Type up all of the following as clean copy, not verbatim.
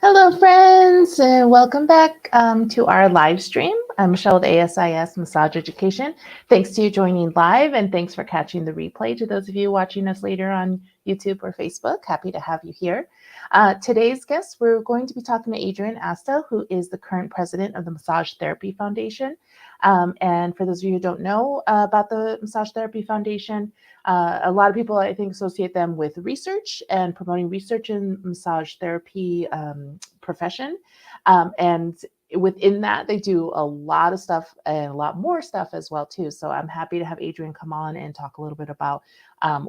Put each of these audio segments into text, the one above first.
Hello, friends, and welcome back to our live stream. I'm Michelle with ASIS Massage Education. Thanks to you joining live, and thanks for catching the replay. To those of you watching us later on YouTube or Facebook, happy to have you here. Today's guest, we're going to be talking to Adrienne Asta, who is the current president of the Massage Therapy Foundation. And for those of you who don't know about the Massage Therapy Foundation, a lot of people, I think, associate them with research and promoting research in massage therapy profession. And within that, they do a lot of stuff and a lot more stuff as well, too. So I'm happy to have Adrienne come on and talk a little bit about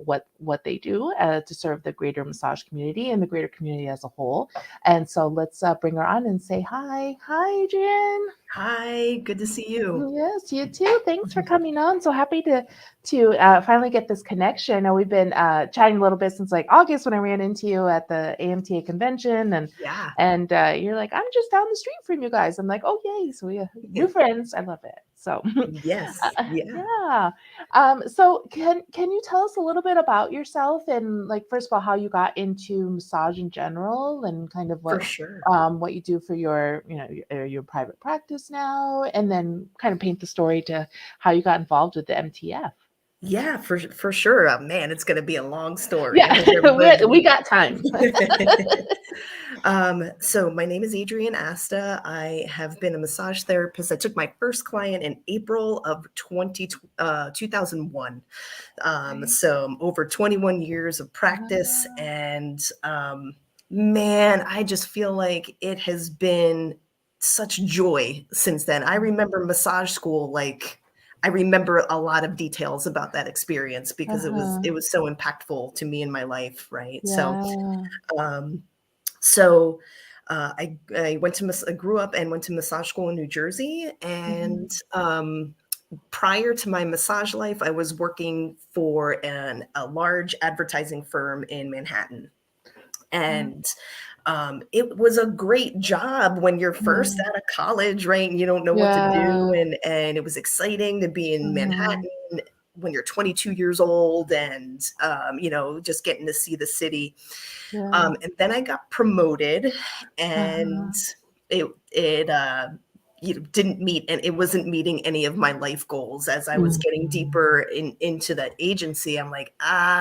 what they do to serve the greater massage community and the greater community as a whole. And so let's bring her on and say hi. Hi, Adrienne. Hi, good to see you. Yes, you too. Thanks for coming on. So happy to finally get this connection. I know we've been chatting a little bit since like August when I ran into you at the AMTA convention, and you're like, I'm just down the street from you guys. I'm like, oh yay! So we new friends. I love it. So yes, yeah. So can you tell us a little bit about yourself and like first of all how you got into massage in general and kind of what what you do for your your private practice now, and then kind of paint the story to how you got involved with the MTF. Yeah, for sure. Man, it's going to be a long story. Yeah, we got time. So my name is Adrienne Asta. I have been a massage therapist. I took my first client in April of 2001. So over 21 years of practice. And man, I just feel like it has been such joy since then. I remember massage school like I remember a lot of details about that experience because it was so impactful to me in my life, right? Yeah. So I grew up and went to massage school in New Jersey, and prior to my massage life, I was working for a large advertising firm in Manhattan, and it was a great job when you're first out of college, right? And you don't know what to do. And it was exciting to be in Manhattan when you're 22 years old and, just getting to see the city. And then I got promoted and it didn't meet, and it wasn't meeting any of my life goals. As I was getting deeper into that agency, I'm like,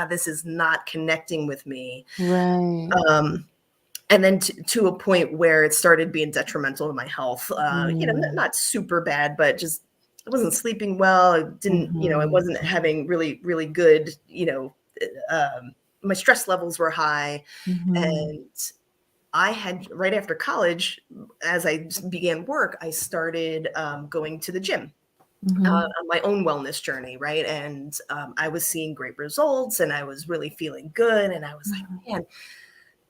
this is not connecting with me. Right. And then to a point where it started being detrimental to my health, not super bad, but just I wasn't sleeping well. I didn't, I wasn't having really, really good, my stress levels were high. And I had, right after college, as I began work, I started going to the gym on my own wellness journey, right? And I was seeing great results and I was really feeling good. And I was like, man,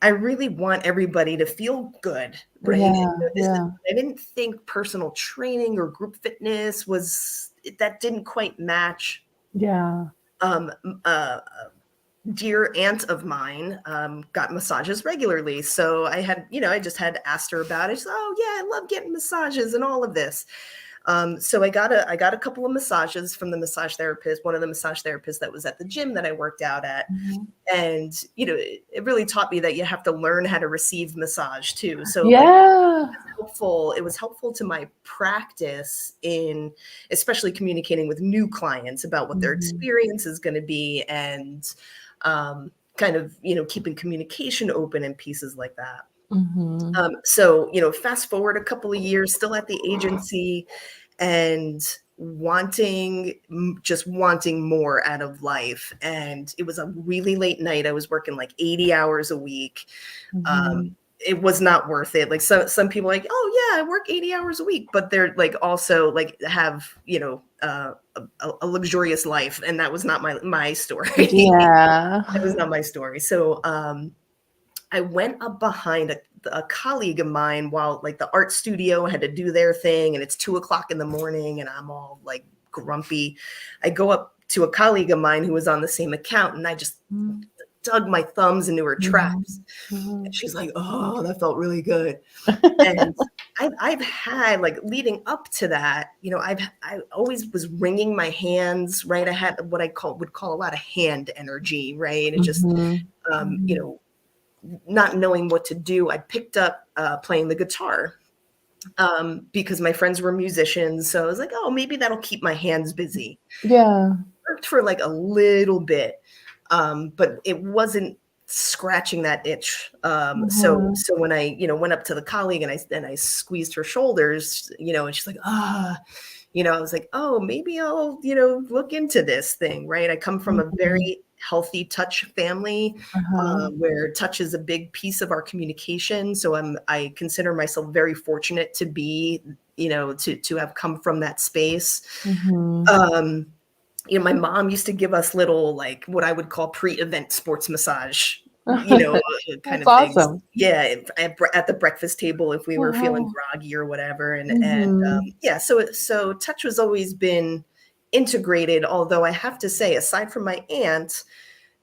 I really want everybody to feel good, right? Yeah. I didn't think personal training or group fitness that didn't quite match. Yeah. A dear aunt of mine got massages regularly. So I had, I just had asked her about it. She's like, oh yeah, I love getting massages and all of this. So I got a couple of massages from the massage therapist, one of the massage therapists that was at the gym that I worked out at. Mm-hmm. And, it really taught me that you have to learn how to receive massage too. So it was helpful to my practice in especially communicating with new clients about what their experience is going to be, and kind of, keeping communication open and pieces like that. So, fast forward a couple of years, still at the agency, and just wanting more out of life. And it was a really late night. I was working like 80 hours a week. It was not worth it. Like some people are like, oh yeah, I work 80 hours a week, but they're like also like have, a luxurious life. And that was not my story. Yeah. That was not my story. So, I went up behind a colleague of mine while like the art studio had to do their thing, and it's 2:00 in the morning and I'm all like grumpy. I go up to a colleague of mine who was on the same account, and I just dug my thumbs into her traps. And she's like, oh, that felt really good. And I've had, like, leading up to that, I always was wringing my hands, right? I had what I would call a lot of hand energy, right? And just, not knowing what to do. I picked up playing the guitar because my friends were musicians. So I was like, oh, maybe that'll keep my hands busy. Yeah. Worked for like a little bit, but it wasn't scratching that itch. So when I, went up to the colleague and I squeezed her shoulders, and she's like, I was like, oh, maybe I'll, look into this thing, right? I come from a very healthy touch family, where touch is a big piece of our communication. So I consider myself very fortunate to be, to have come from that space. My mom used to give us little, like, what I would call pre-event sports massage, kind of things. Awesome. Yeah, at the breakfast table if we were feeling groggy or whatever. So touch was always been integrated. Although I have to say, aside from my aunt,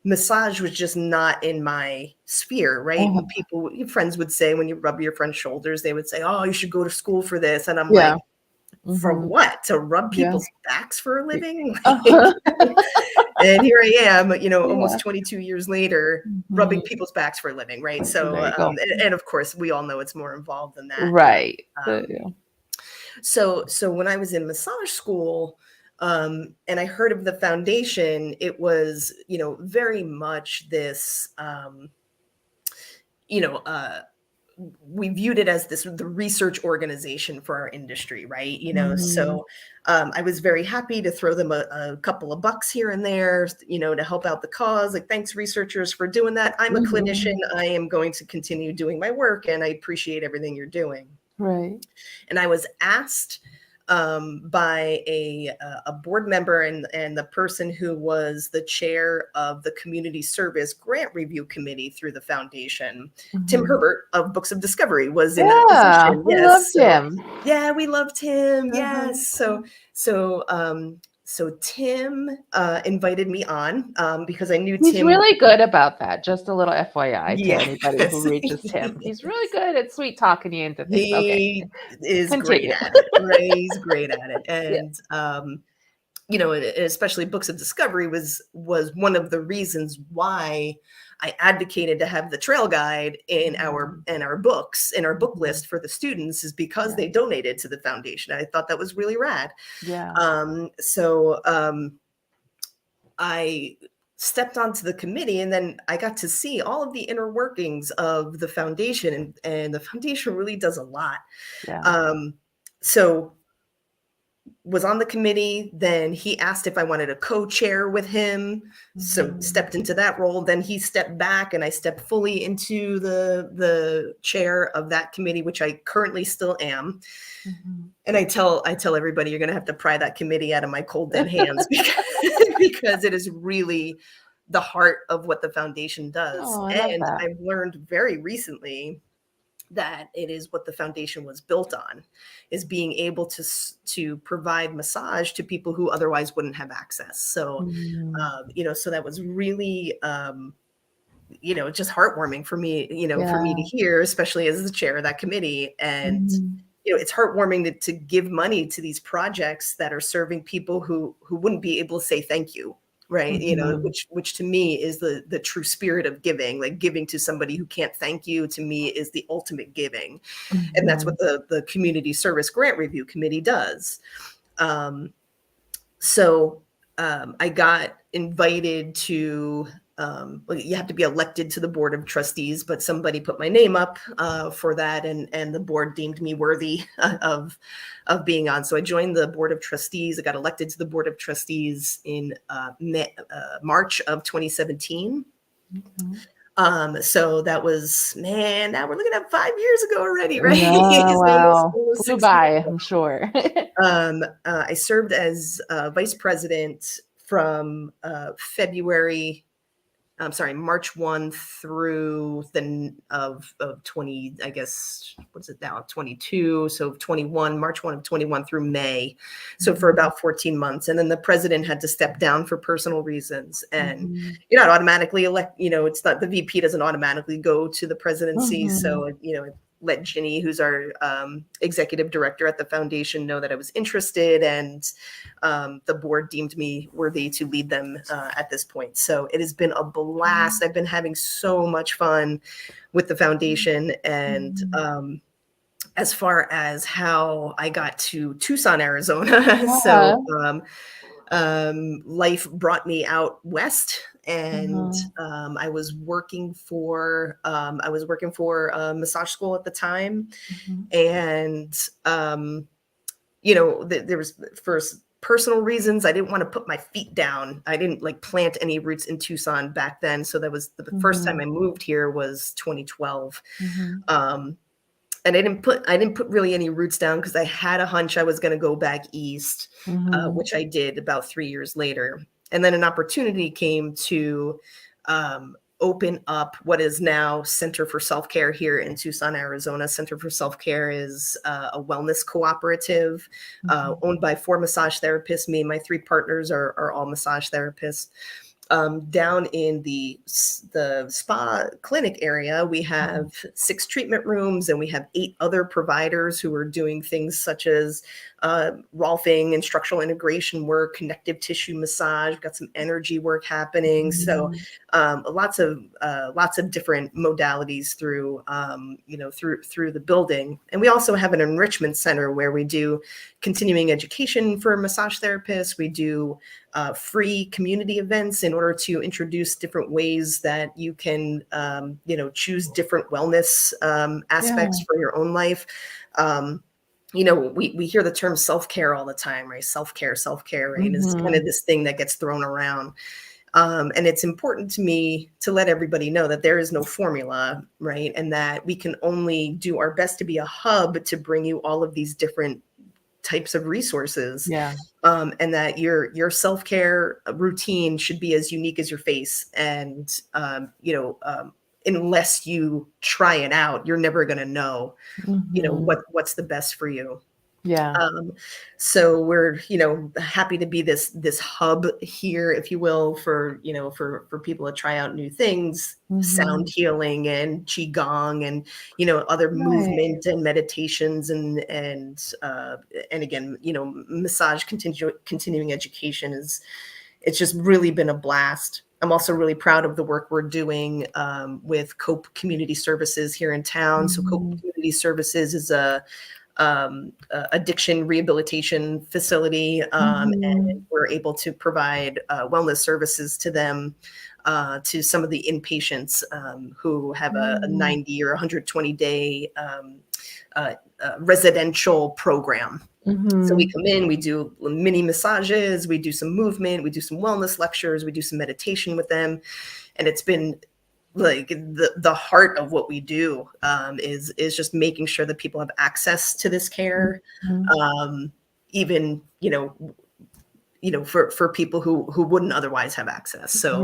massage was just not in my sphere, right? And your friends would say, when you rub your friend's shoulders, they would say, oh, you should go to school for this. And I'm like, for what? To rub people's backs for a living? And here I am, almost 22 years later, rubbing people's backs for a living, right? So, and of course, we all know it's more involved than that. Right. So when I was in massage school, and I heard of the foundation, it was, very much this, we viewed it as the research organization for our industry, right? So I was very happy to throw them a couple of bucks here and there, to help out the cause. Like, thanks, researchers, for doing that. I'm a clinician. I am going to continue doing my work, and I appreciate everything you're doing. Right. And I was asked by a board member and the person who was the chair of the community service grant review committee through the foundation. Tim Herbert of Books of Discovery was in that position. We loved him. Yeah, we loved him. Yes. So Tim invited me on because I knew Tim. He's really good about that. Just a little FYI to anybody who reaches him. He's really good at sweet talking you into things. He is great at it. Right? He's great at it. And, especially Books of Discovery was one of the reasons why I advocated to have the trail guide in our books, in our book list for the students, is because they donated to the foundation. I thought that was really rad. Yeah. So I stepped onto the committee, and then I got to see all of the inner workings of the foundation, and the foundation really does a lot. Yeah. So was on the committee. Then he asked if I wanted a co-chair with him. So stepped into that role. Then he stepped back, and I stepped fully into the chair of that committee, which I currently still am. And I tell everybody, you're going to have to pry that committee out of my cold dead hands because it is really, the heart of what the foundation does. Oh, I love And that. I've learned very recently that it is what the foundation was built on, is being able to provide massage to people who otherwise wouldn't have access. So, Mhm. so that was really, just heartwarming for me, for me to Yeah. hear, especially as the chair of that committee. And, Mhm. it's heartwarming to give money to these projects that are serving people who wouldn't be able to say thank you. Right. Mhm. Which to me is the true spirit of giving, like giving to somebody who can't thank you, to me is the ultimate giving. And that's what Mhm. the Community Service Grant Review Committee does. Um, so I got invited to, well, you have to be elected to the board of trustees, but somebody put my name up for that, and the board deemed me worthy of being on. So I joined the board of trustees. I got elected to the board of trustees in March of 2017. Mhm. So that was, man, now we're looking at 5 years ago already, right? Yeah, It's wow. almost Flew 6 years by, ago. I'm sure. I served as vice president from March 1 through of 20, I guess, what's it now, 22. So 21, March 1 of 21 through May. So for Mhm. about 14 months. And then the president had to step down for personal reasons. And Mhm. you're not automatically it's not, the VP doesn't automatically go to the presidency. Mhm. So, let Ginny, who's our executive director at the foundation, know that I was interested, and the board deemed me worthy to lead them at this point. So it has been a blast. I've been having so much fun with the foundation. And Mhm. as far as how I got to Tucson, Arizona, Yeah. life brought me out west, and Mhm. I was working for a massage school at the time, Mhm. and there was, for personal reasons, I didn't want to put my feet down. I didn't like plant any roots in Tucson back then. So that was the first time Mhm. I moved here was 2012. Mhm. Um, and I didn't put really any roots down because I had a hunch I was going to go back east, Mhm. which I did about 3 years later. And then an opportunity came to open up what is now Center for Self-Care here in Tucson, Arizona. Center for Self-Care is a wellness cooperative Mhm. owned by 4 massage therapists. Me and my 3 partners are all massage therapists. Down in the spa clinic area, we have 6 treatment rooms, and we have 8 other providers who are doing things such as rolfing and structural integration work, connective tissue massage. We've got some energy work happening. So Mhm. lots of different modalities through through the building. And we also have an enrichment center where we do continuing education for massage therapists. We do free community events in order to introduce different ways that you can, choose different wellness Yeah. aspects for your own life. We hear the term self-care all the time, right? Self-care, right? And it's kind of Mhm. this thing that gets thrown around. And it's important to me to let everybody know that there is no formula, right? And that we can only do our best to be a hub to bring you all of these different types of resources, Yeah. and that your self-care routine should be as unique as your face. And unless you try it out, you're never going to know Mhm. what's the best for you. Yeah. um, so we're happy to be this hub here, if you will, for for people to try out new things, sound Mhm. healing and qigong, and other Nice. movement and meditations, and again, massage continuing education is, it's just really been a blast. I'm also really proud of the work we're doing with Cope Community Services here in town. So Cope Mhm. Community Services is a addiction rehabilitation facility, and Mhm. we're able to provide wellness services to them, to some of the inpatients who have a Mm. 90 or 120-day residential program. So we Mhm. come in, we do mini massages, we do some movement, we do some wellness lectures, we do some meditation with them, and it's been like the heart of what we do, is just making sure that people have access to this care, Mhm. um, even for people who wouldn't otherwise have access. So,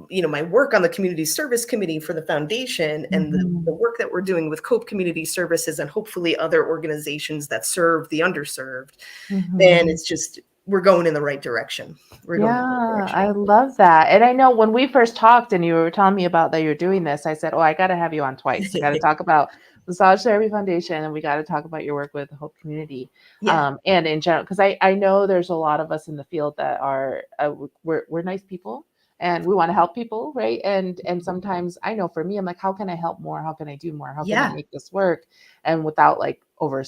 Yeah. my work on the community service committee for the foundation and the Mhm. work that we're doing with COPE Community Services and hopefully other organizations that serve the underserved, then Mhm. it's just, we're going in the right direction. We're going in the right Yeah, I direction. love that. And I know when we first talked and you were telling me about that you're doing this, I said, "Oh, I got to have you on twice. I got to talk about Massage Therapy Foundation and we got to talk about your work with the Hope Community." Yeah. And in general, because I know there's a lot of us in the field that are we're nice people and we want to help people, right? And sometimes I know for me, I'm like, how can I help more? How can I do more? How can I Yeah. make this work? And without like over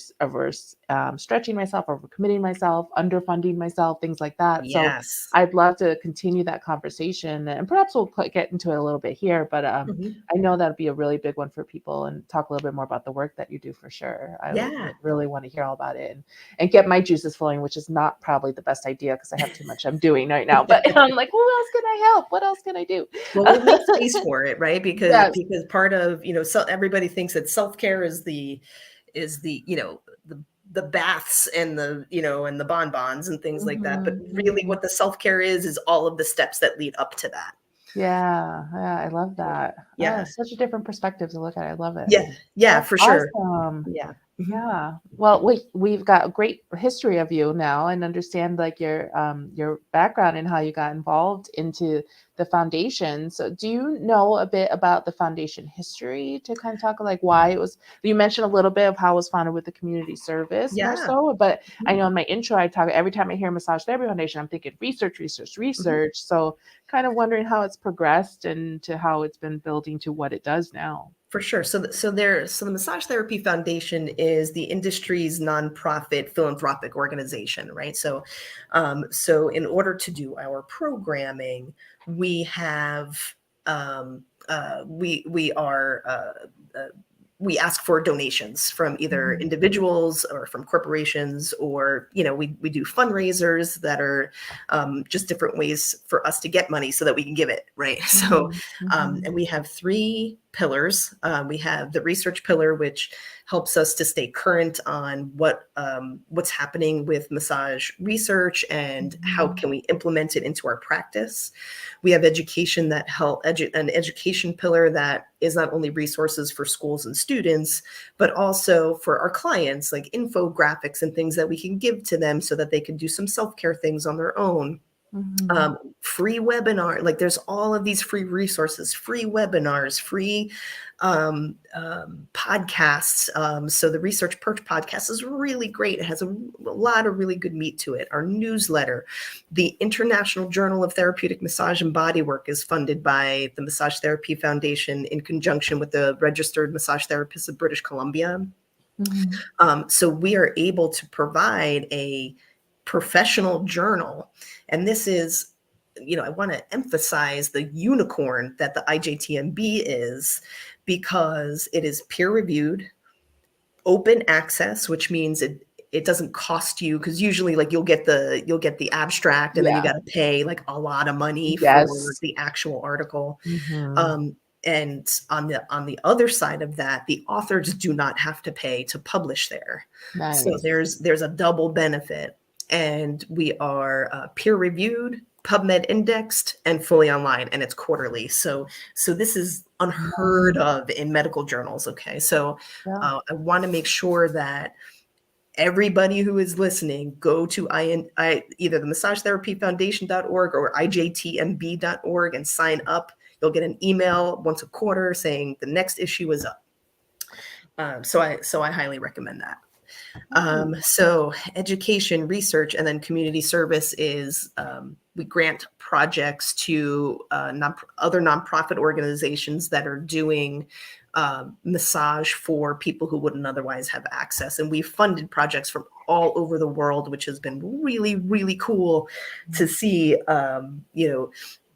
stretching myself, over committing myself, underfunding myself, things like that. So Yes. I'd love to continue that conversation, and perhaps we'll get into it a little bit here. But Mhm. I know that'd be a really big one for people, and talk a little bit more about the work that you do for sure. I would Yeah. really want to hear all about it and get my juices flowing, which is not probably the best idea because I have too much I'm doing right now. But I'm like, who else can I help? What else can I do? Well, we'll make space for it, right? Because Yes. part of, so everybody thinks that self-care is the, the baths and the bonbons and things like that. But Mhm, really mhm. what the self-care is all of the steps that lead up to that. Yeah, yeah, I love that. Oh, Yeah. such a different perspective to look at it. I love it. Yeah. Yeah, That's for sure. awesome. Yeah. Mhm. Yeah. Well, we've got a great history of you now and understand like your background and how you got involved into the foundation. So do you know a bit about the foundation history to kind of talk like why it was you mentioned a little bit of how it was founded with the community service more Yeah. so, but I Mhm. know in my intro I talk every time I hear Massage Therapy Foundation, I'm thinking research, research, Mhm. research. So kind of wondering how it's progressed and to how it's been building to what it does now. For sure. So the Massage Therapy Foundation is the industry's nonprofit philanthropic organization, right? So in order to do our programming, we have we are we ask for donations from either Mhm. individuals or from corporations, or we do fundraisers that are just different ways for us to get money so that we can give it, right? So Mhm. Mhm. and we have three pillars. We have the research pillar, which helps us to stay current on what's happening with massage research and how Mhm. can we implement it into our practice. We have education an education pillar that is not only resources for schools and students, but also for our clients, like infographics and things that we can give to them so that they can do some self-care things on their own. Mhm. Free webinar, like there's all of these free resources, free webinars, free podcasts. So the Research Perch podcast is really great. It has a lot of really good meat to it. Our newsletter, the International Journal of Therapeutic Massage and Bodywork, is funded by the Massage Therapy Foundation in conjunction with the Registered Massage Therapists of British Columbia. Mhm. So we are able to provide a professional journal. And this is, I want to emphasize the unicorn that the IJTMB is, because it is peer reviewed, open access, which means it doesn't cost you, because usually like you'll get the abstract and then you Yeah. got to pay like a lot of money for Yes. the actual article. Mhm. And on the other side of that, the authors do not have to pay to publish there. So Nice. there's a double benefit. And we are peer reviewed, PubMed indexed, and fully online, and it's quarterly. So this is unheard Nice. of in medical journals. Okay, so Yeah. I want to make sure that everybody who is listening go to either the massagetherapyfoundation.org or ijtmb.org and sign up. You'll get an email once a quarter saying the next issue is up. So I highly recommend that. Nice. So education, research, and then community service is we grant projects to other nonprofit organizations that are doing massage for people who wouldn't otherwise have access. And we've funded projects from all over the world, which has been really, really cool to see.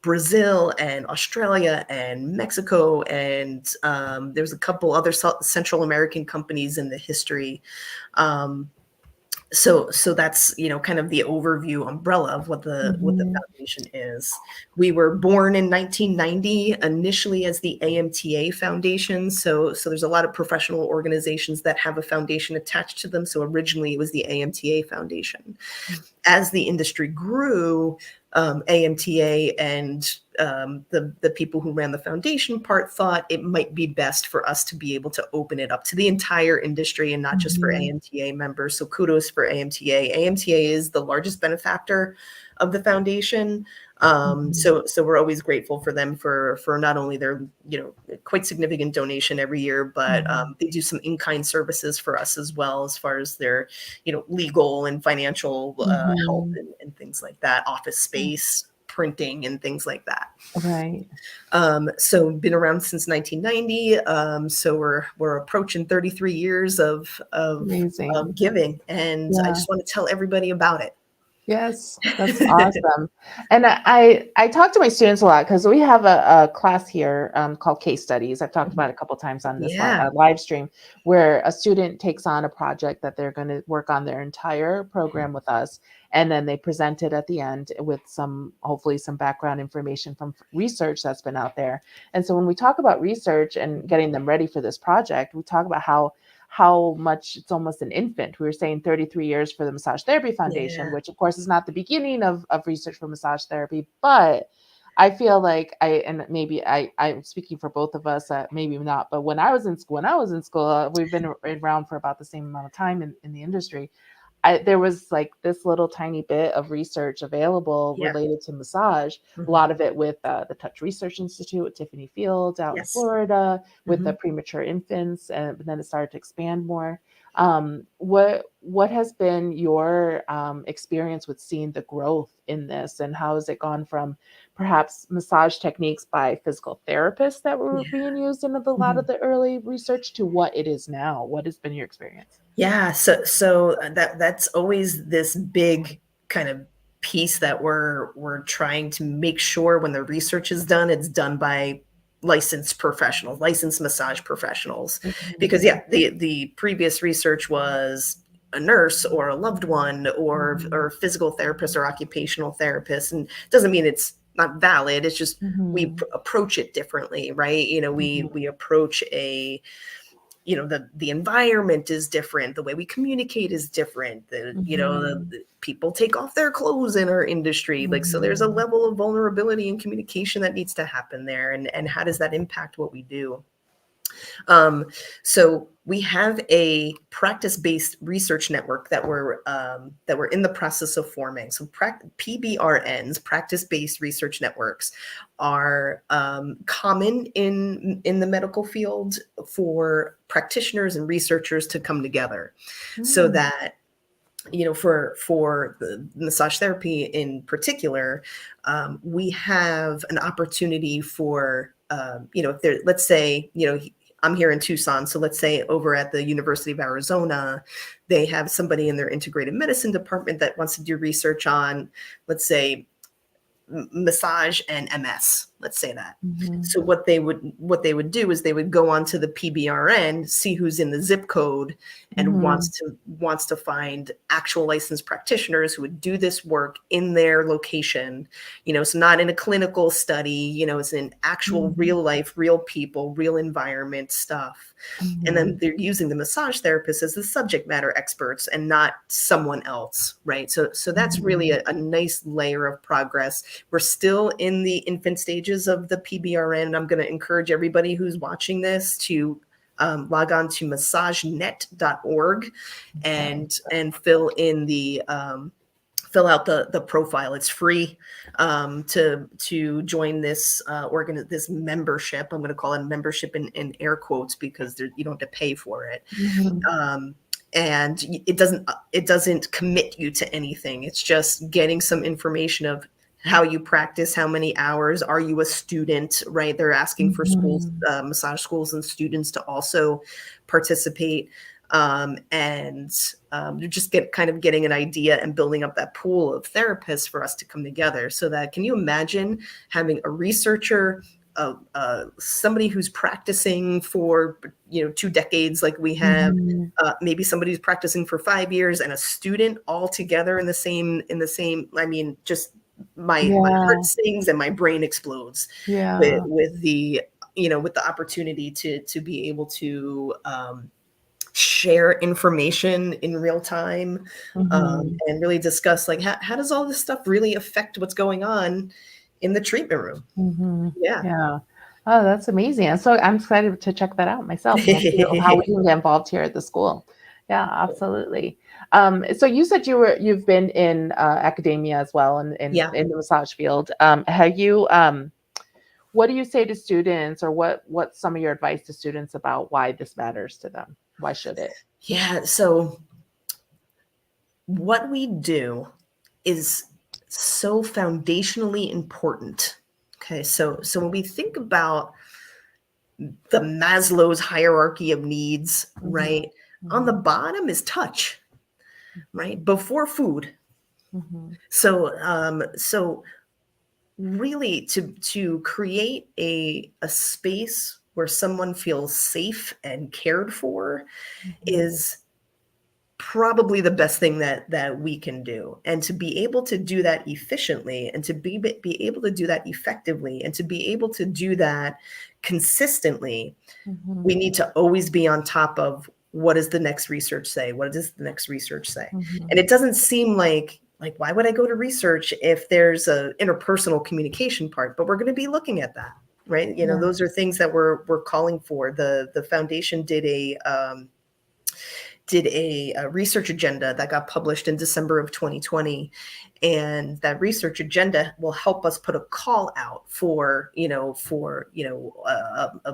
Brazil and Australia and Mexico, and there's a couple other Central American companies in the history. Um, so that's, kind of the overview umbrella of what the Mhm. foundation is. We were born in 1990 initially as the AMTA Foundation. So there's a lot of professional organizations that have a foundation attached to them. So originally it was the AMTA Foundation. As the industry grew, AMTA and the people who ran the foundation part thought it might be best for us to be able to open it up to the entire industry and not just for Mhm. AMTA members. So kudos for AMTA. AMTA is the largest benefactor of the foundation. Mhm. So we're always grateful for them for not only their quite significant donation every year, but Mhm. they do some in-kind services for us as well, as far as their legal and financial help Mhm. and things like that, office space, printing, and things like that. Right. So been around since 1990. So we're approaching 33 years Amazing. of giving, and I Yeah. just want to tell everybody about it. Yes, that's awesome. And I talk to my students a lot because we have a class here called case studies. I've talked about it a couple times on this Yeah. live stream, where a student takes on a project that they're going to work on their entire program with us, and then they present it at the end with hopefully some background information from research that's been out there. And so when we talk about research and getting them ready for this project, we talk about how much it's almost an infant. We were saying 33 years for the Massage Therapy Foundation, Yeah. which of course is not the beginning of research for massage therapy, but I feel like and maybe I'm speaking for both of us, maybe not, but when I was in school, we've been around for about the same amount of time in the industry. There was like this little tiny bit of research available Yeah. related to massage, a Mhm. lot of it with the Touch Research Institute with Tiffany Fields out in Yes. Florida with the Mhm. premature infants, and then it started to expand more. What has been your experience with seeing the growth in this, and how has it gone from perhaps massage techniques by physical therapists that were Yeah. being used in a lot of Mhm. the early research to what it is now? What has been your experience? Yeah, so that's always this big kind of piece that we're trying to make sure when the research is done, it's done by licensed professionals, licensed massage professionals. Because Mhm. yeah, the previous research was a nurse or a loved one or Mhm. a physical therapist or occupational therapist, and it doesn't mean it's not valid. It's just we Mhm. approach it differently, right? We Mhm. we approach the environment is different, the way we communicate is different, Mhm. the people take off their clothes in our industry, like, so there's a Mhm. level of vulnerability and communication that needs to happen there, and how does that impact what we do? um, so we have a practice-based research network that we're in the process of forming. So PBRNs, practice-based research networks, are common in the medical field for practitioners and researchers to come together, so Mm. that for the massage therapy in particular, we have an opportunity for if there, let's say, I'm here in Tucson, so let's say over at the University of Arizona, they have somebody in their integrated medicine department that wants to do research on, let's say, massage and MS. Let's say that. Mhm. So what they would do is they would go onto the PBRN, see who's in the zip code, and wants Mhm. to find actual licensed practitioners who would do this work in their location. So not in a clinical study. It's in actual Mhm. real life, real people, real environment stuff. And then Mhm. they're using the massage therapist as the subject matter experts and not someone else, right? So that's really Mhm. a nice layer of progress. We're still in the infant stages of the PBRN, and I'm going to encourage everybody who's watching this to log on to massagenet.org Okay. and fill out the profile. It's free to join this membership. I'm going to call it membership in air quotes, because you don't have to pay for it. Mhm. Um, and it doesn't commit you to anything. It's just getting some information of how you practice, how many hours, are you a student, right? They're asking for schools, Mhm. massage schools and students to also participate. And you just getting an idea and building up that pool of therapists for us to come together. So that, can you imagine having a researcher, somebody who's practicing for 2 decades, like we have, maybe somebody who's practicing for 5 years, and a student all together in the same. I mean, just my heart sings and my brain explodes with the with the opportunity to be able to share information in real time, and really discuss like how does all this stuff really affect what's going on in the treatment room. Yeah. Oh, that's amazing. And so I'm excited to check that out myself and see how we can get involved here at the school. Yeah, absolutely. So you said you've been in academia as well, and in the massage field. Have you? What do you say to students, or what's some of your advice to students about why this matters to them? Why should it? Yeah. So what we do is so foundationally important. Okay. So when we think about the Maslow's hierarchy of needs, right? On the bottom is touch, right? Before food. So really to create a space where someone feels safe and cared for is probably the best thing that we can do. And to be able to do that efficiently, and to be able to do that effectively, and to be able to do that consistently, we need to always be on top of what does the next research say? What does the next research say? And it doesn't seem like why would I go to research if there's a interpersonal communication part? But we're going to be looking at that, right? Those are things that we're calling for. The foundation did a research agenda that got published in December of 2020. And that research agenda will help us put a call out for a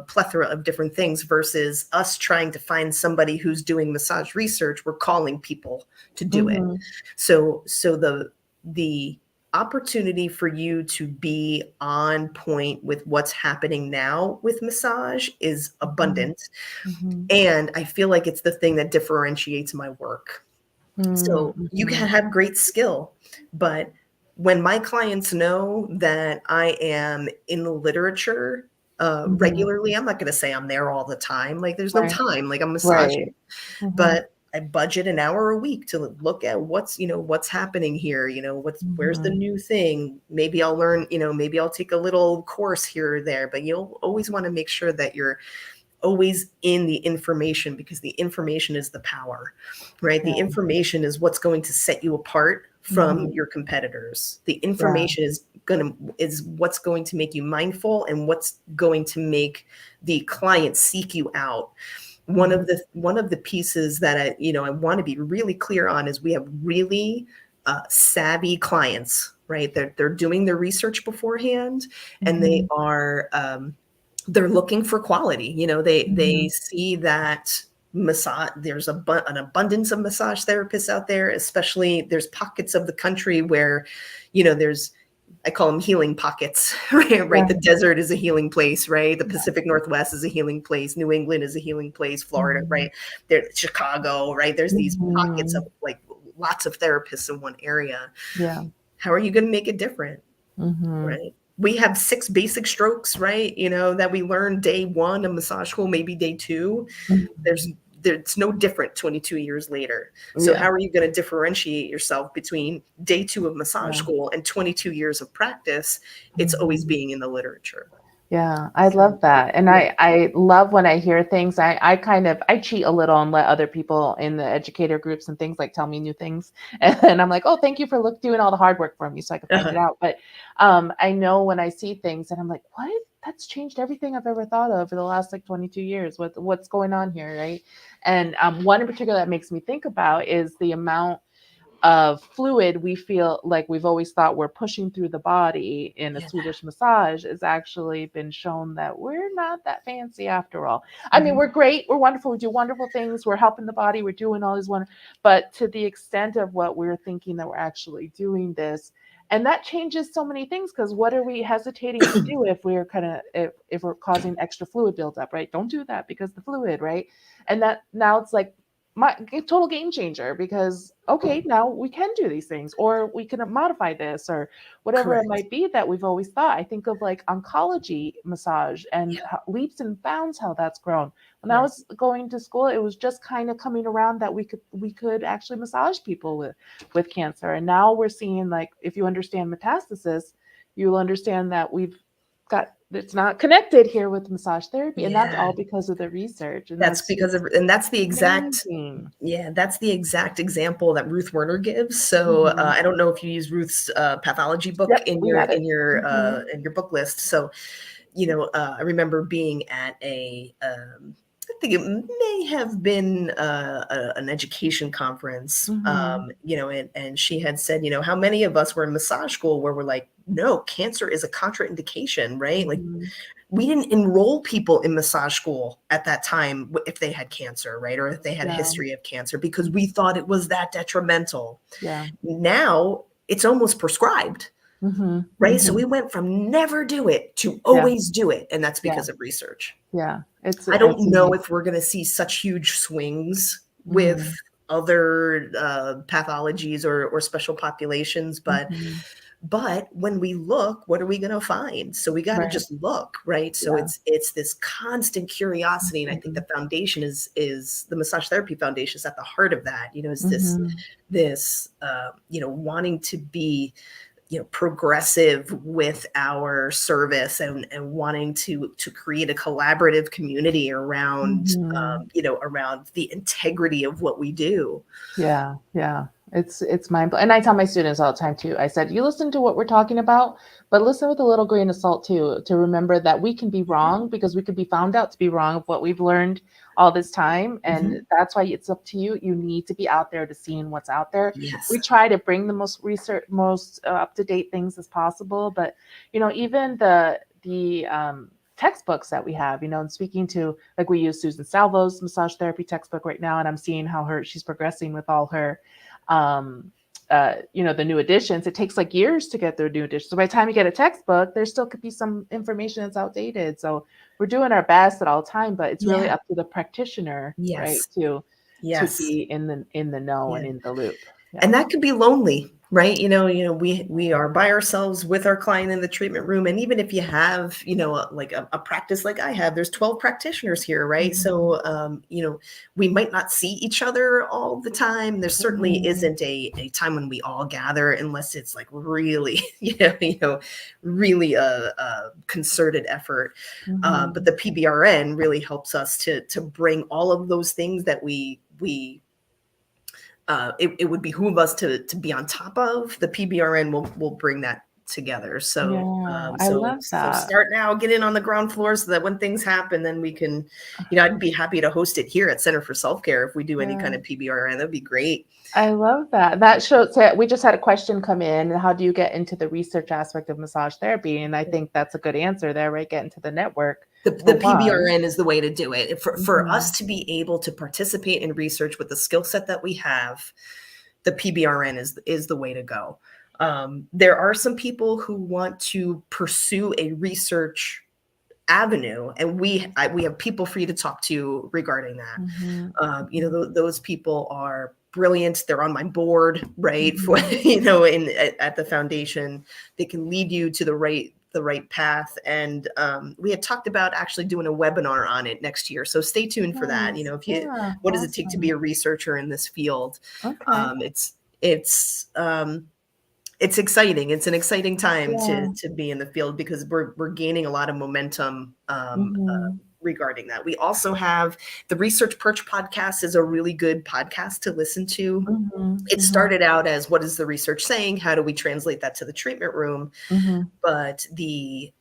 plethora of different things, versus us trying to find somebody who's doing massage research. We're calling people to do it. So the opportunity for you to be on point with what's happening now with massage is abundant. And I feel like it's the thing that differentiates my work. So you can have great skill, but when my clients know that I am in the literature regularly, I'm not going to say I'm there all the time. Like there's no time, like I'm massaging, but I budget an hour a week to look at what's happening here. Where's the new thing? Maybe I'll learn, maybe I'll take a little course here or there, but you'll always want to make sure that you're always in the information, because the information is the power, right? The information is what's going to set you apart from your competitors. The information is what's going to make you mindful, and what's going to make the client seek you out. One of the pieces that I want to be really clear on is we have really savvy clients, right? They're doing their research beforehand, and they are they're looking for quality. They see that there's an abundance of massage therapists out there, especially there's pockets of the country where, I call them healing pockets, right? The desert is a healing place, right? The Pacific Northwest is a healing place. New England is a healing place. Florida, right? There's Chicago, right? There's these pockets of like lots of therapists in one area. Yeah. How are you going to make it different? Right? We have 6 basic strokes, right? That we learn day 1 of massage school, maybe day 2. There's no different 22 years later. So how are you going to differentiate yourself between day 2 of massage school and 22 years of practice? It's always being in the literature. Yeah, I love that. And I love when I hear things. I cheat a little and let other people in the educator groups and things like tell me new things. And I'm like, oh, thank you for doing all the hard work for me so I can find it out. But I know when I see things and I'm like, what? That's changed everything I've ever thought of for the last 22 years. What's going on here, right? And one in particular that makes me think about is the amount of fluid we feel like we've always thought we're pushing through the body in a Swedish massage has actually been shown that we're not that fancy after all. I mean, we're great, we're wonderful, we do wonderful things, we're helping the body, we're doing all these but to the extent of what we're thinking that we're actually doing this, and that changes so many things, because what are we hesitating to do if we're if we're causing extra fluid buildup, right? Don't do that because the fluid, right? And that now it's like a total game changer because, okay, now we can do these things, or we can modify this, or whatever it Correct. might be that we've always thought. I think of like oncology massage and Yeah. leaps and bounds how that's grown. When I Right. was going to school, it was just kind of coming around that we could actually massage people with cancer. And now we're seeing, like, if you understand metastasis, you'll understand that we've got, it's not connected here with massage therapy, and that's Yeah. all because of the research. And That's that's because just of, and that's the exact, amazing. yeah, that's the exact example that Ruth Werner gives. So Mhm. I don't know if you use Ruth's pathology book Yep, we got it. Mhm. in your book list. So I remember being at I think it may have been an education conference, Mhm. and she had said, how many of us were in massage school where we're like, no, cancer is a contraindication, right? Like, Mhm. we didn't enroll people in massage school at that time if they had cancer, right? Or if they had a Yeah. history of cancer, because we thought it was that detrimental. Yeah. Now it's almost prescribed, Mhm. right? So Mhm. we went from never do it to Yeah. always do it. And that's Yeah. because of research. Yeah. I It's don't know amazing. if we're going to see such huge swings with Mhm. other pathologies or special populations, Mhm. but when we look, what are we going to find? So we got to Right. just look, right? So Yeah. it's this constant curiosity, and I think Mhm. the foundation is the Massage Therapy Foundation is at the heart of that. Is Mhm. this wanting to be progressive with our service, and wanting to create a collaborative community around Mhm. around the integrity of what we do. Yeah, yeah. It's mind blowing. And I tell my students all the time too. I said, you listen to what we're talking about, but listen with a little grain of salt too, to remember that we can be wrong, because we could be found out to be wrong of what we've learned all this time. And Mhm. that's why it's up to you. You need to be out there to seeing what's out there. Yes. We try to bring the most research, most up to date things as possible, but even the textbooks that we have, and speaking to, like, we use Susan Salvo's massage therapy textbook right now, and I'm seeing how she's progressing with all her, the new editions. It takes like years to get their new editions. So by the time you get a textbook, there still could be some information that's outdated. So we're doing our best at all time, but it's really Yeah. up to the practitioner, right, Yes. to Yes. be in the know and Yeah. in the loop. Yeah. And that could be lonely, right? We are by ourselves with our client in the treatment room. And even if you have, like a practice like I have, there's 12 practitioners here, right? Mhm. So, we might not see each other all the time. There certainly Mhm. isn't a time when we all gather, unless it's like really, really a concerted effort. But Mhm. the PBRN really helps us to bring all of those things that it would behoove us to be on top of. The PBRN will bring that together. So Yeah, I love that. start now, get in on the ground floor, so that when things happen, then we can, I'd be happy to host it here at Center for Self Care if we do any Yeah. kind of PBRN. That'd be great. I love that. That shows that we just had a question come in. How do you get into the research aspect of massage therapy? And I think that's a good answer there, right? Get into the network The for one. PBRN is the way to do it. For us Mhm. to be able to participate in research with the skill set that we have, the PBRN is the way to go. There are some people who want to pursue a research avenue, and we have people for you to talk to regarding that. Mhm. Mhm. Those people are brilliant. They're on my board, right? For Mhm. at the foundation, they can lead you to the right path. And we had talked about actually doing a webinar on it next year, so stay tuned for that. Nice. If you Yeah, what does it take to be awesome. a researcher in this field? Okay. It's it's exciting. It's an exciting time Yeah. to be in the field, because we're gaining a lot of momentum Mhm. regarding that. We also have the Research Perch podcast is a really good podcast to listen to. Mhm. It Mhm. started out as, what is the research saying? How do we translate that to the treatment room? Mhm. But there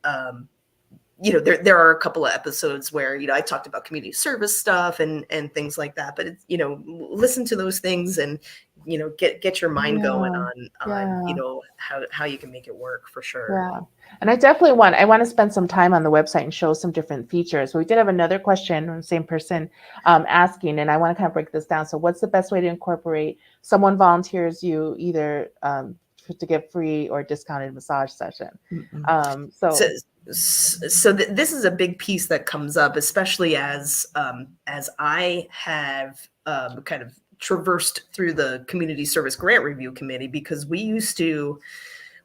are a couple of episodes where, I talked about community service stuff and things like that. But it's, listen to those things, and, get your mind going Yeah. on, Yeah. how you can make it work, for sure. Yeah. And I want to spend some time on the website and show some different features. So we did have another question from the same person asking, and I want to kind of break this down. So what's the best way to incorporate someone volunteers you either to give free or discounted massage session? Mm-mm. Um, So, so this is a big piece that comes up, especially as I have kind of traversed through the Community Service Grant Review Committee, because we used to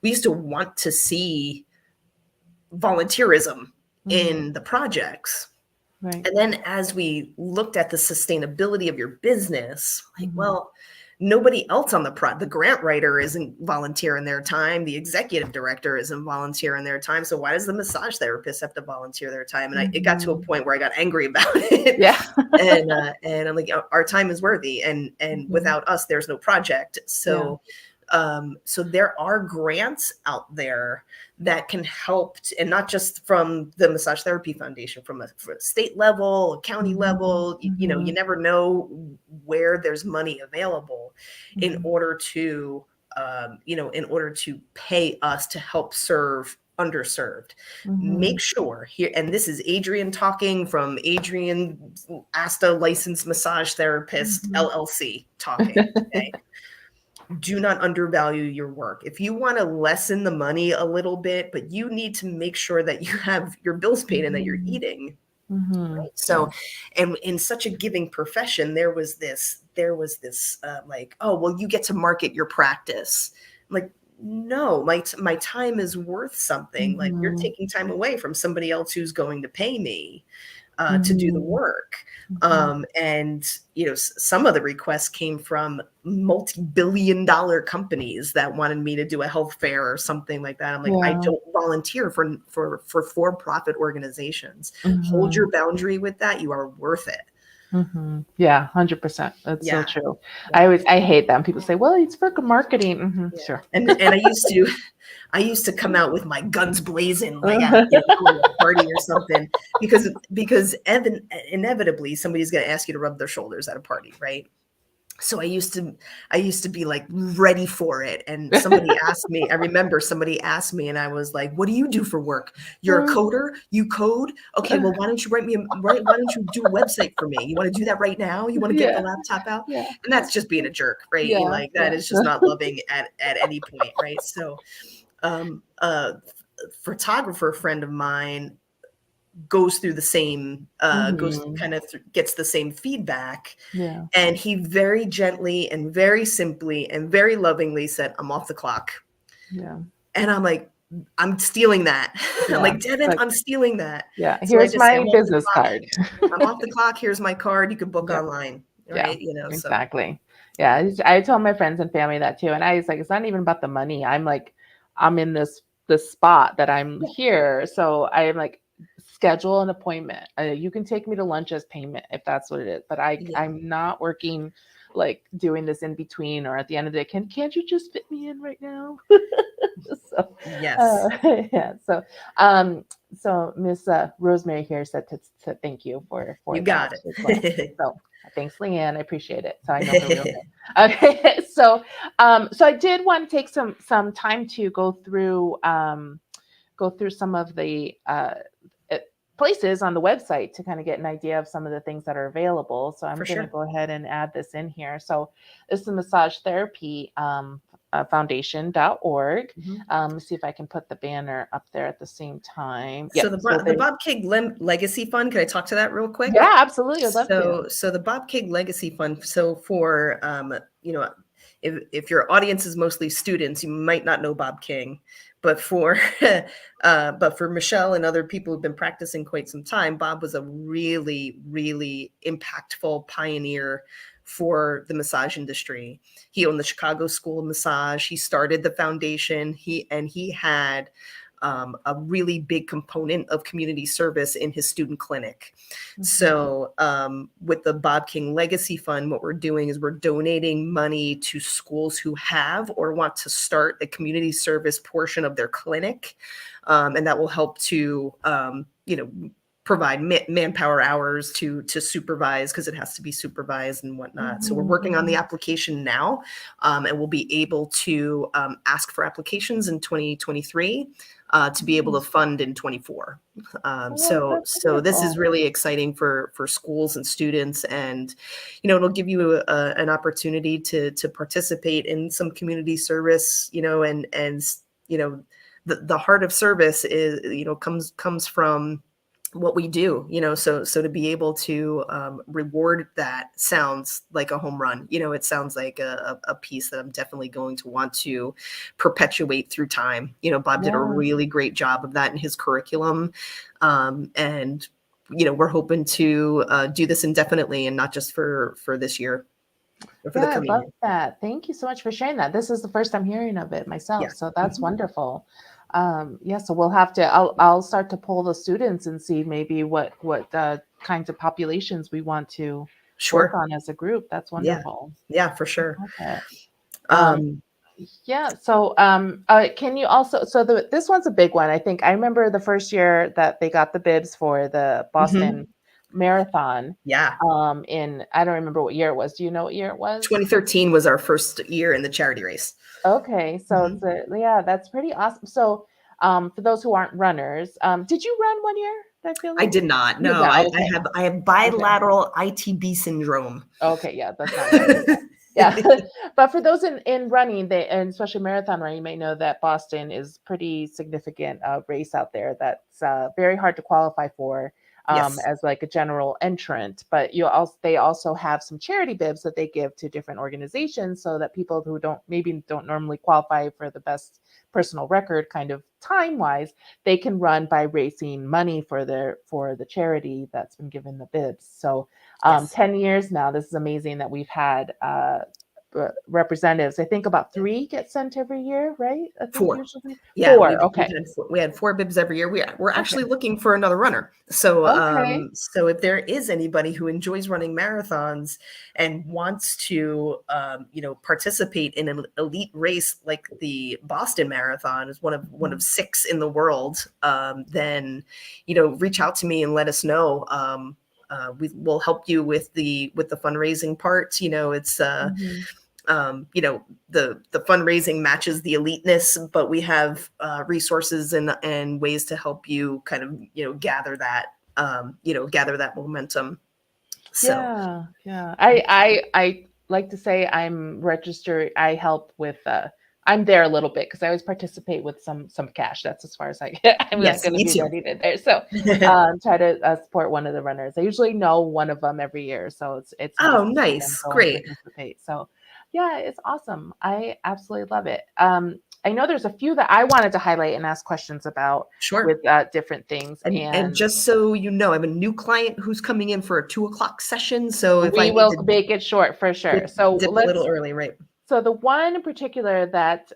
want to see volunteerism in the projects. Right. And then as we looked at the sustainability of your business, like, well, nobody else on the grant writer isn't volunteering their time. The executive director isn't volunteering their time. So why does the massage therapist have to volunteer their time? And it got to a point where I got angry about it. Yeah. And I'm like, our time is worthy, and without us, there's no project. So so there are grants out there that can help, and not just from the Massage Therapy Foundation, from a state level, a county level. You know, you never know where there's money available in order to, in order to pay us to help serve underserved. Make sure here, and this is Adrienne talking from Adrienne Asta, licensed massage therapist, LLC talking. Okay. Do not undervalue your work. If you want to lessen the money a little bit, but you need to make sure that you have your bills paid and that you're eating. Right? So, and in such a giving profession, there was this like, oh, well, you get to market your practice. I'm like, no, my time is worth something. Like, you're taking time away from somebody else who's going to pay me to do the work. And, you know, some of the requests came from multi-billion-dollar companies that wanted me to do a health fair or something like that. I'm like, I don't volunteer for for-profit organizations. Hold your boundary with that. You are worth it. Yeah, 100%. That's so true. I hate that when people say, well, it's for marketing. Sure. And I used to come out with my guns blazing, like at a party or something, because inevitably somebody's going to ask you to rub their shoulders at a party, right? So I used to be like ready for it. And I remember somebody asked me, and I was like, what do you do for work? You're a coder? You code? Okay, well, why don't you why don't you do a website for me? You want to do that right now? You want to get the laptop out? And that's just being a jerk, right? That is just not loving at any point, right? So a photographer friend of mine goes through the same gets the same feedback, and he very gently and very simply and very lovingly said, I'm off the clock. And I'm like, I'm stealing that. I'm like, Devin, I'm stealing that. So here's my business card. I'm off the clock. Here's my card. You can book online, right? You know, exactly. I told my friends and family that too, and I was like, it's not even about the money. I'm like, I'm in this spot that I'm here, so I'm like, schedule an appointment. You can take me to lunch as payment if that's what it is, but I'm not working like doing this in between or at the end of the day. Can't you just fit me in right now? So so Miss Rosemary here said to thank you for you got it. So thanks, Leanne. I appreciate it. So I know the real name. Okay, so I did want to take some time to go through some of the places on the website to kind of get an idea of some of the things that are available. So I'm going to go ahead and add this in here. So this is the Massage Therapy Foundation.org. See if I can put the banner up there at the same time. So the Bob King Legacy Fund, can I talk to that real quick? Yeah, absolutely. I'd love to. So the Bob King Legacy Fund, so for, if your audience is mostly students, you might not know Bob King. But for Michelle and other people who've been practicing quite some time, Bob was a really, really impactful pioneer for the massage industry. He owned the Chicago School of Massage. He started the foundation. He had a really big component of community service in his student clinic. So with the Bob King Legacy Fund, what we're doing is we're donating money to schools who have or want to start a community service portion of their clinic. And that will help to, provide manpower hours to supervise, because it has to be supervised and whatnot. So we're working on the application now, and we'll be able to ask for applications in 2023 to be able to fund in 24. So this is really exciting for schools and students, and it'll give you an opportunity to participate in some community service, and the heart of service is comes from what we do, so to be able to reward that sounds like a home run. It sounds like a piece that I'm definitely going to want to perpetuate through time. Bob did a Yeah. really great job of that in his curriculum. And we're hoping to do this indefinitely, and not just for this year, or for the Yeah, I coming love year. that. Thank you so much for sharing that. This is the first I'm hearing of it myself, Yeah. so that's Mhm. wonderful. Yeah, so we'll have to. I'll start to poll the students and see maybe what kinds of populations we want to work Sure. on as a group. That's Yeah. wonderful. Yeah, for sure. Love it. Um, Um, yeah. So, can you also? So this one's a big one. I think I remember the first year that they got the bibs for the mhm. Boston Marathon. Yeah. In I don't remember what year it was. Do you know what year it was? 2013 was our first year in the charity race. Okay, so Mhm. it's yeah, that's pretty awesome. So, for those who aren't runners, did you run one year? I feel I like did not. you did No, not. I Okay, have okay, bilateral ITB syndrome. okay. Yeah, that's not good. Yeah, but for those in running, they and especially marathon running, you may know that Boston is pretty significant race out there. That's very hard to qualify for Yes. as like a general entrant. But they also have some charity bibs that they give to different organizations so that people who don't normally qualify for the best personal record kind of time wise, they can run by raising money for the charity that's been given the bibs. So Yes. 10 years now. This is amazing that we've had representatives. I think about Yeah. three get sent every year, right? I think 4. usually Yeah, four. we've Okay. had we had 4 bibs every year. We're Okay. actually looking for another runner. So, Okay. so if there is anybody who enjoys running marathons and wants to, participate in an elite race like the Boston Marathon, is one of 6 in the world, then, reach out to me and let us know. We will help you with the fundraising part. It's Mhm. the fundraising matches the eliteness, but we have resources and ways to help you kind of gather that momentum. So Yeah, yeah. I like to say I'm registered. I help with. I'm there a little bit because I always participate with some cash. That's as far as I get. I'm not yes, going to me be too. ready to there. So try to support one of the runners. I usually know one of them every year, so it's nice Oh, to see them nice, go and great. participate. So yeah, it's awesome. I absolutely love it. I know there's a few that I wanted to highlight and ask questions about with Sure. different things, And and just so you know, I have a new client who's coming in for a 2 o'clock session. So if I we need will to make it short for sure. So dip a little let's. early, right? So the one in particular that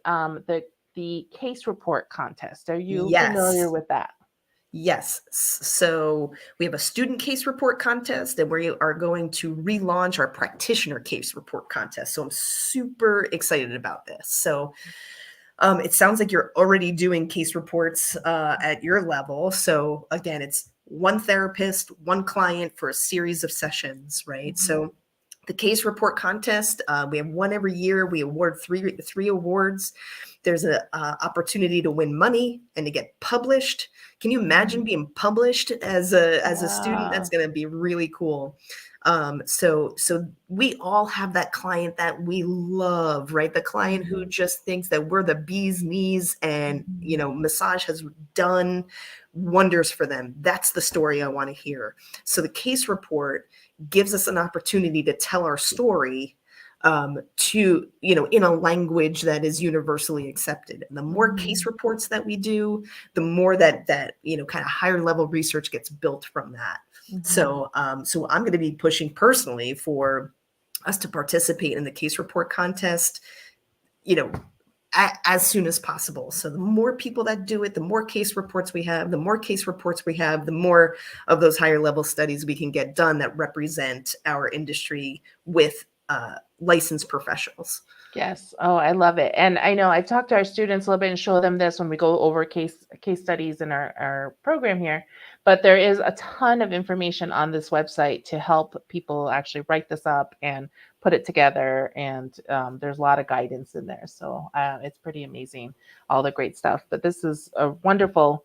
the case report contest. Are you familiar Yes. with that? Yes. So we have a student case report contest, and we are going to relaunch our practitioner case report contest. So I'm super excited about this. So it sounds like you're already doing case reports at your level. So again, it's one therapist, one client for a series of sessions, right? Mhm. So the case report contest, we have one every year. We award three awards. There's an opportunity to win money and to get published. Can you imagine Mhm. being published as a student? Yeah. That's going to be really cool. So we all have that client that we love, right? The client who Mhm. just thinks that we're the bee's knees, and Mhm. massage has done wonders for them. That's the story I want to hear. So the case report gives us an opportunity to tell our story, to in a language that is universally accepted. And the more case Mhm. reports that we do, the more that kind of higher level research gets built from that. Mhm. So I'm going to be pushing personally for us to participate in the case report contest, you know, as soon as possible. So the more people that do it, the more case reports we have, the more case reports we have, the more of those higher level studies we can get done that represent our industry with licensed professionals. Yes. Oh, I love it. And I know I talk to our students a little bit and show them this when we go over case studies in our program here. But there is a ton of information on this website to help people actually write this up and put it together. And there's a lot of guidance in there. So it's pretty amazing, all the great stuff. But this is a wonderful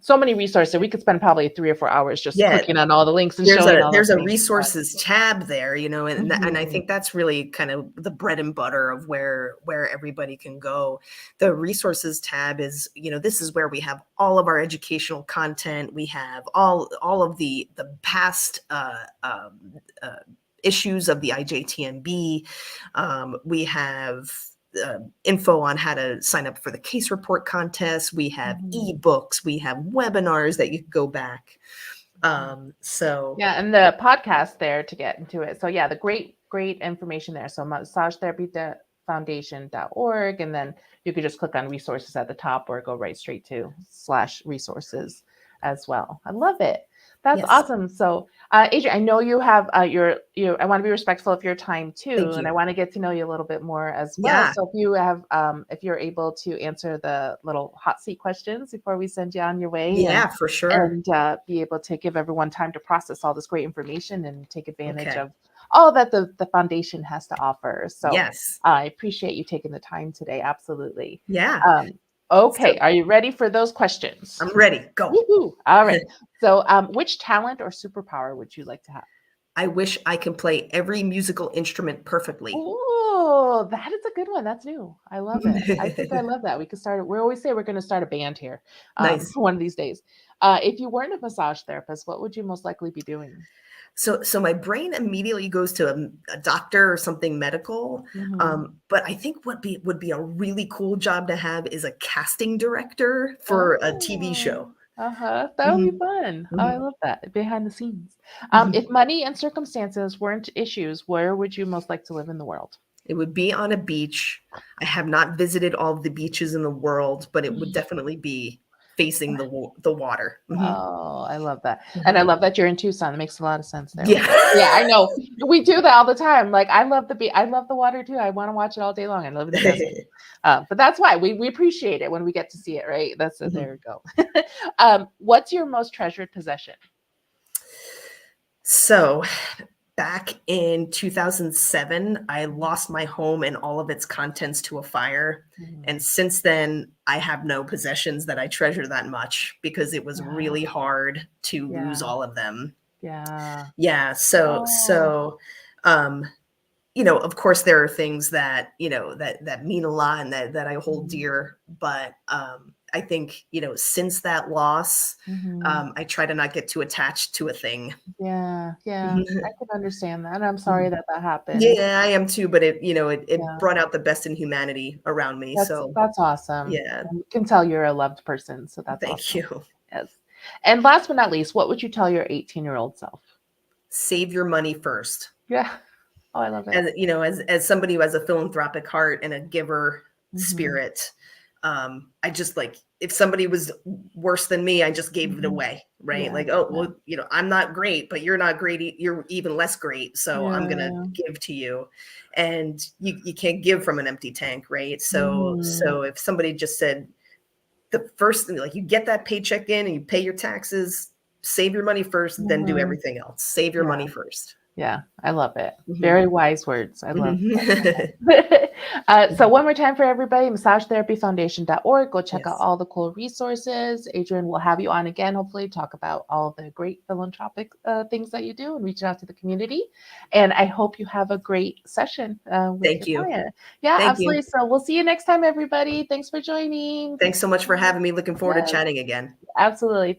So many resources. We could spend probably 3 or 4 hours just Yeah. clicking on all the links and There's showing a all there's the a things. resources tab there, you know, and I Mhm. think that's really kind of the bread and butter of where everybody can go. The resources tab is, you know, this is where we have all of our educational content. We have all of the past issues of the IJTMB. We have info on how to sign up for the case report contest. We have Mhm. ebooks. We have webinars that you can go back. So Yeah, and the podcast there to get into it. So yeah, the great information there. So massagetherapyfoundation.org, and then you could just click on resources at the top or go right straight to /resources as well. I love it. That's yes, awesome. So Adrienne, I know you have I want to be respectful of your time too, thank and I you. want to get to know you a little bit more as well. Yeah, So if you have if you're able to answer the little hot seat questions before we send you on your way, yeah, for sure. and be able to give everyone time to process all this great information and take advantage Okay. of all that the foundation has to offer. So Yes. I appreciate you taking the time today. Absolutely. Yeah. Okay, So are you ready for those questions? I'm ready. Go. Woohoo! All right. So, which talent or superpower would you like to have? I wish I can play every musical instrument perfectly. Oh, that is a good one. That's new. I love it. I think I love that. We could start. We always say we're going to start a band here, Nice. one of these days. If you weren't a massage therapist, what would you most likely be doing? So my brain immediately goes to a doctor or something medical. Mhm. But I think what would be a really cool job to have is a casting director for a TV Oh, show. uh-huh. That would be Mhm, fun. Oh, I mhm, love that. Behind the scenes. If mhm. money and circumstances weren't issues, where would you most like to live in the world? It would be on a beach. I have not visited all of the beaches in the world, but it would definitely be facing the water. Mhm, Oh, I love that. And I mhm. love that you're in Tucson. It makes a lot of sense there with Yeah. it. Yeah, I know. We do that all the time. Like I love I love the water too. I want to watch it all day long. I live in the desert. But that's why we appreciate it when we get to see it, right? That's there Mhm. we go. What's your most treasured possession? So, back in 2007, I lost my home and all of its contents to a fire, and Mhm. since then, I have no possessions that I treasure that much because it was Yeah, really hard to lose yeah, all of them. yeah. Yeah, so Oh. um, you know, of course, there are things that, you know, that mean a lot and that I hold Mhm, dear, but, I think, you know, since that loss, mhm. I try to not get too attached to a thing. Yeah, yeah. I can understand that. I'm sorry Mhm. that that happened. Yeah, I am too, but it, you know, it Yeah, brought out the best in humanity around me, so that's awesome. yeah, And you can tell you're a loved person, so that's thank awesome. you. Yes. And last but not least, what would you tell your 18-year-old self? Save your money first. Yeah. Oh, I love it. As you know, as somebody who has a philanthropic heart and a giver Mhm, spirit, I just like if somebody was worse than me, I just gave it mhm. away, right? Yeah, Like, oh yeah, well, you know, I'm not great, but you're not great. You're even less great, so I'm gonna yeah. give to you, and you can't give from an empty tank, right? So Mhm. if somebody just said the first thing, like you get that paycheck in and you pay your taxes, save your money first, then do Mhm. everything else. Save your Yeah, money first. yeah. I love it. Mhm. Very wise words. I love Mhm. So one more time for everybody, massagetherapyfoundation.org. Go check out Yes. all the cool resources. Adrienne will have you on again, hopefully, talk about all the great philanthropic things that you do and reaching out to the community. And I hope you have a great session with Thank your you. client. Yeah, Thank you. absolutely. So we'll see you next time, everybody. Thanks for joining. Thanks so much for having me. Looking forward to Yes, chatting again. absolutely.